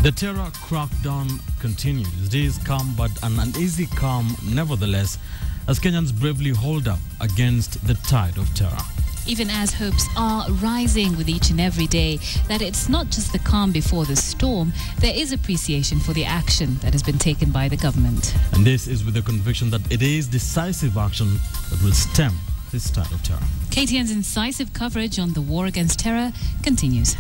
The terror crackdown continues. Days come, but an uneasy calm nevertheless, as Kenyans bravely hold up against the tide of terror. Even as hopes are rising with each and every day that it's not just the calm before the storm, there is appreciation for the action that has been taken by the government. And this is with the conviction that it is decisive action that will stem this tide of terror. KTN's incisive coverage on the war against terror continues.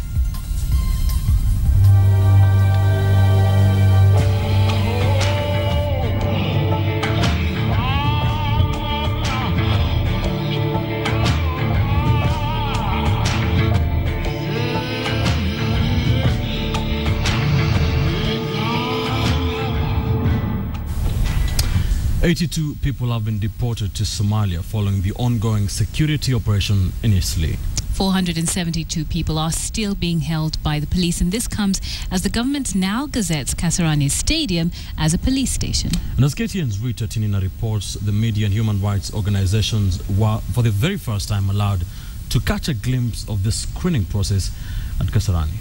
"82 people have been deported to Somalia following the ongoing security operation in Eastleigh. 472 people are still being held by the police, and this comes as the government now gazettes Kasarani Stadium as a police station. And as KTN's Rita Tinina reports, the media and human rights organizations were for the very first time allowed to catch a glimpse of the screening process at Kasarani.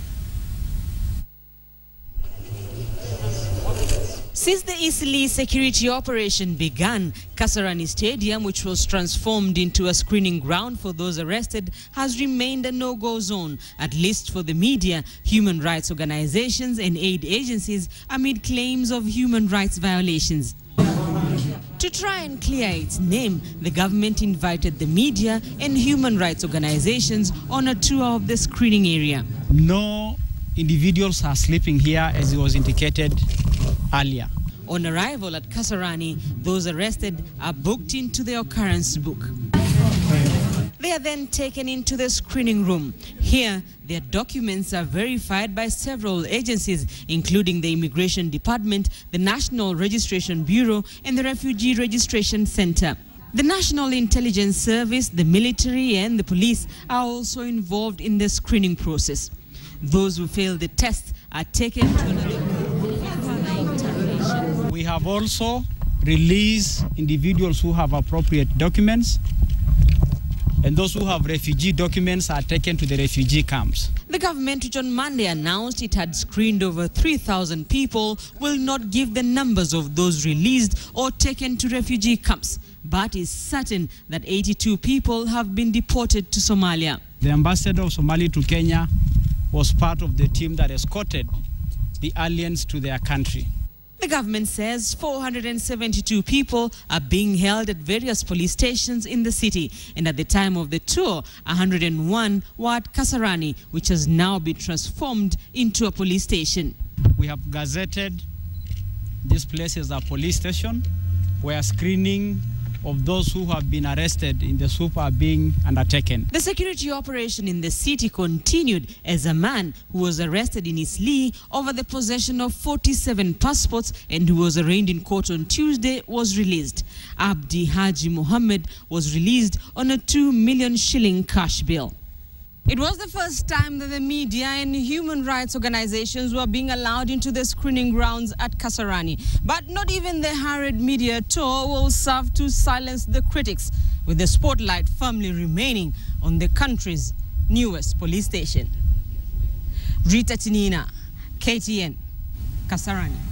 Since the Eastleigh security operation began, Kasarani Stadium, which was transformed into a screening ground for those arrested, has remained a no-go zone, at least for the media, human rights organizations and aid agencies, amid claims of human rights violations. To try and clear its name, the government invited the media and human rights organizations on a tour of the screening area. No individuals are sleeping here, as it was indicated earlier. On arrival at Kasarani, those arrested are booked into the occurrence book. They are then taken into the screening room. Here, their documents are verified by several agencies, including the Immigration Department, the National Registration Bureau, and the Refugee Registration Center. The National Intelligence Service, the military, and the police are also involved in the screening process. Those who fail the test are taken to another interrogation. We have also released individuals who have appropriate documents, and those who have refugee documents are taken to the refugee camps. The government, which on Monday announced it had screened over 3,000 people, will not give the numbers of those released or taken to refugee camps, but is certain that 82 people have been deported to Somalia. The ambassador of Somalia to Kenya was part of the team that escorted the aliens to their country. The government says 472 people are being held at various police stations in the city, and at the time of the tour, 101 were at Kasarani, which has now been transformed into a police station. We have gazetted this place as a police station where screening of those who have been arrested in the soup are being undertaken. The security operation in the city continued as a man who was arrested in Eastleigh over the possession of 47 passports and who was arraigned in court on Tuesday was released. Abdi Haji Mohammed was released on a 2 million shilling cash bail. It was the first time that the media and human rights organizations were being allowed into the screening grounds at Kasarani. But not even the hurried media tour will serve to silence the critics, with the spotlight firmly remaining on the country's newest police station. Rita Tinina, KTN, Kasarani.